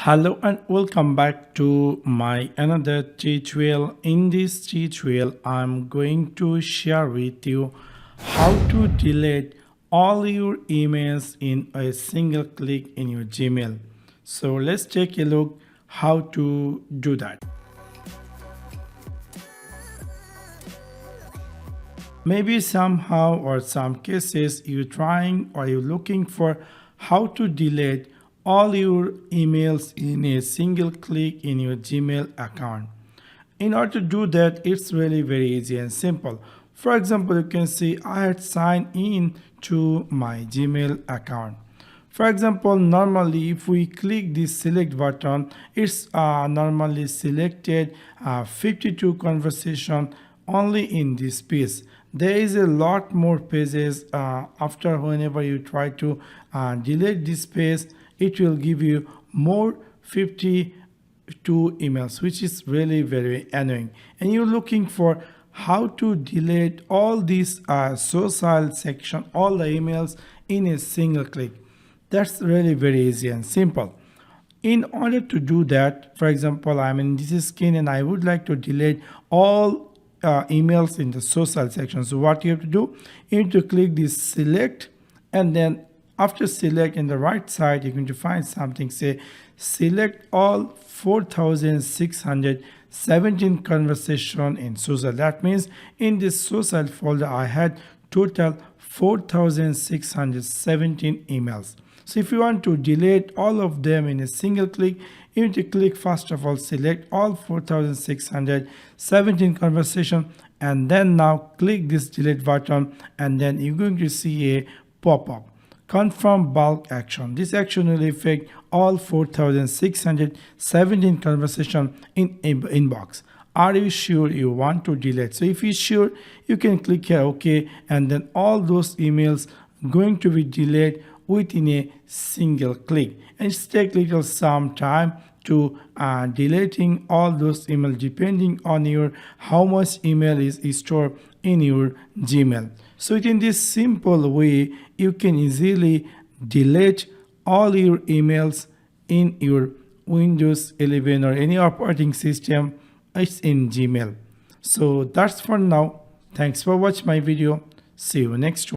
Hello and welcome back to my another tutorial. In this tutorial, I'm going to share with you how to delete all your emails in a single click in your Gmail. So let's take a look how to do that. Maybe somehow or some cases you're trying or you're looking for how to delete all your emails in a single click in your Gmail account. In order to do that, it's really very easy and simple. For example, you can see I had signed in to my Gmail account. For example, normally if we click this select button, it's normally selected 52 conversation only in this page. There is a lot more pages after whenever you try to delete this page, it will give you more 52 emails, which is really very annoying. And you're looking for how to delete all these social section, all the emails in a single click. That's really very easy and simple. In order to do that, for example, I'm in this screen and I would like to delete all emails in the social section. So what you have to do, you need to click this select, and then after select in the right side, you're going to find something say select all 4617 conversation in social. That means in this social folder I had total 4617 emails. So if you want to delete all of them in a single click, you need to click first of all select all 4617 conversation, and then now click this delete button, and then you're going to see a pop-up confirm bulk action. This action will affect all 4617 conversation in inbox. Are you sure you want to delete? So if you're sure, you can click here OK, and then all those emails going to be deleted within a single click. And it's take little some time to deleting all those emails depending on your how much email is stored in your Gmail. So in this simple way, you can easily delete all your emails in your Windows 11 or any operating system. It's in Gmail. So that's for now. Thanks for watching my video. See you next one.